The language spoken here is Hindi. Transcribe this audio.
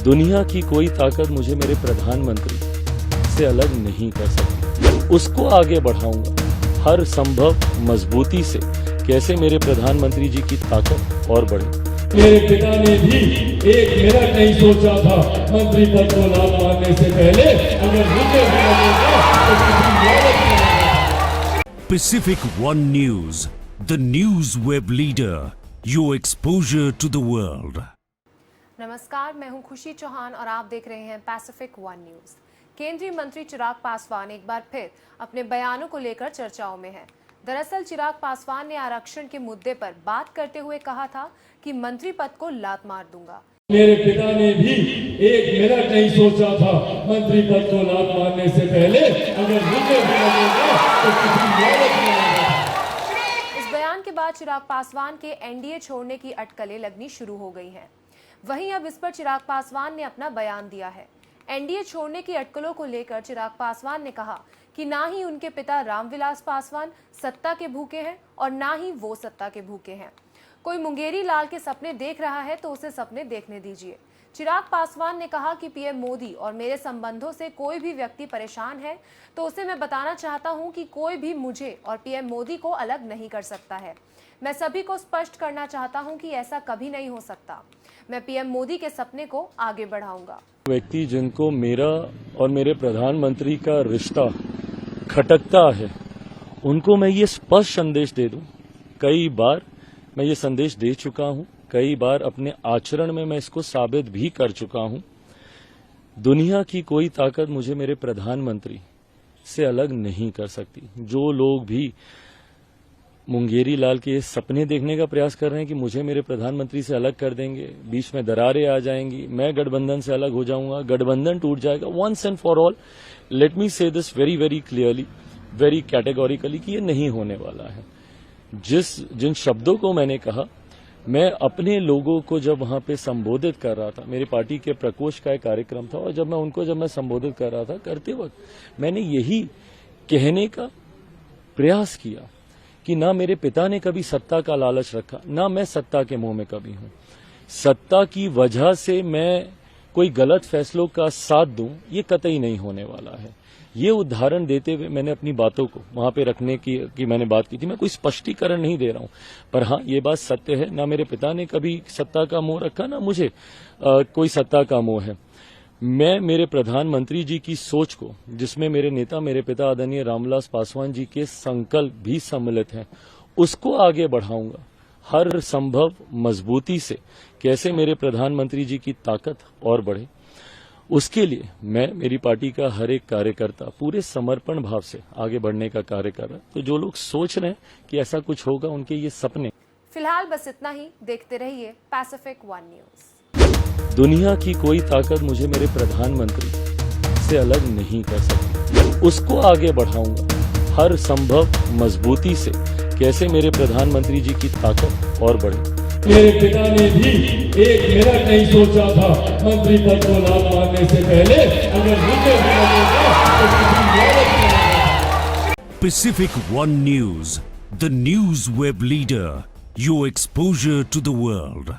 दुनिया की कोई ताकत मुझे मेरे प्रधानमंत्री से अलग नहीं कर सकती। उसको आगे बढ़ाऊंगा हर संभव मजबूती से। कैसे मेरे प्रधानमंत्री जी की ताकत और बढ़े। मेरे पिता ने भी एक मिनट नहीं सोचा था मंत्री पद को लात मारने से पहले अगर मुझे मिला तो किसी और को। Pacific One News, the news web leader, your exposure to the world. नमस्कार, मैं हूं खुशी चौहान और आप देख रहे हैं पैसिफिक वन न्यूज। केंद्रीय मंत्री चिराग पासवान एक बार फिर अपने बयानों को लेकर चर्चाओं में हैं। दरअसल चिराग पासवान ने आरक्षण के मुद्दे पर बात करते हुए कहा था कि मंत्री पद को लात मार दूंगा। मेरे पिता ने भी एक मिनट नहीं सोचा था मंत्री पद को लात मारने से पहले अगर मुझे मिला तो किसी और को। इस बयान के बाद चिराग पासवान के एनडीए छोड़ने की अटकलें लगनी शुरू हो गई हैं। वहीं अब इस पर चिराग पासवान ने अपना बयान दिया है। एनडीए छोड़ने की अटकलों को लेकर चिराग पासवान ने कहा कि ना ही उनके पिता रामविलास पासवान सत्ता के भूखे हैं और ना ही वो सत्ता के भूखे हैं। कोई मुंगेरी लाल के सपने देख रहा है तो उसे सपने देखने दीजिए। चिराग पासवान ने कहा कि पीएम मोदी और मेरे संबंधों से कोई भी व्यक्ति परेशान है तो उसे मैं बताना चाहता हूं कि कोई भी मुझे और पीएम मोदी को अलग नहीं कर सकता है। मैं सभी को स्पष्ट करना चाहता हूं कि ऐसा कभी नहीं हो सकता। मैं पीएम मोदी के सपने को आगे बढ़ाऊंगा। व्यक्ति जिनको मेरा और मेरे प्रधानमंत्री का रिश्ता खटकता है उनको मैं ये स्पष्ट संदेश दे दूं। कई बार मैं ये संदेश दे चुका हूं, कई बार अपने आचरण में मैं इसको साबित भी कर चुका हूं। दुनिया की कोई ताकत मुझे मेरे प्रधानमंत्री से अलग नहीं कर सकती। जो लोग भी मुंगेरी लाल के सपने देखने का प्रयास कर रहे हैं कि मुझे मेरे प्रधानमंत्री से अलग कर देंगे, बीच में दरारें आ जाएंगी, मैं गठबंधन से अलग हो जाऊंगा, गठबंधन टूट जाएगा, once and for all, let me say this very very clearly, very categorically कि ये नहीं होने वाला है। जिन शब्दों को मैंने कहा, मैं अपने लोगों को जब वहां पे संबोधित कर रहा था, मेरी पार्टी के प्रकोष्ठ का एक कार्यक्रम था और जब मैं संबोधित कर रहा था, करते वक्त मैंने यही कहने का प्रयास किया कि ना मेरे पिता ने कभी सत्ता का लालच रखा, ना मैं सत्ता के मोह में कभी हूं। सत्ता की वजह से मैं कोई गलत फैसलों का साथ दूं, ये कतई नहीं होने वाला है। ये उदाहरण देते हुए मैंने अपनी बातों को वहां पे रखने की मैंने बात की थी। मैं कोई स्पष्टीकरण नहीं दे रहा हूं, पर हाँ ये बात सत्य है, ना मेरे पिता ने कभी सत्ता का मोह रखा, ना मुझे कोई सत्ता का मोह है। मैं मेरे प्रधानमंत्री जी की सोच को, जिसमें मेरे नेता मेरे पिता आदरणीय रामविलास पासवान जी के संकल्प भी सम्मिलित हैं, उसको आगे बढ़ाऊंगा हर संभव मजबूती से। कैसे मेरे प्रधानमंत्री जी की ताकत और बढ़े, उसके लिए मैं, मेरी पार्टी का हर एक कार्यकर्ता पूरे समर्पण भाव से आगे बढ़ने का कार्य कर रहा है। तो जो लोग सोच रहे हैं कि ऐसा कुछ होगा, उनके ये सपने। फिलहाल बस इतना ही। देखते रहिए पैसिफिक वन न्यूज। दुनिया की कोई ताकत मुझे मेरे प्रधानमंत्री से अलग नहीं कर सकती। उसको आगे बढ़ाऊंगा हर संभव मजबूती से। कैसे मेरे प्रधानमंत्री जी की ताकत और बढ़े। मेरे पिता ने भी एक मिनट नहीं सोचा था मंत्री पद को लात मारने से पहले अगर मुझे मिला तो किसी और को। Pacific One News, the news web leader, your exposure to the world.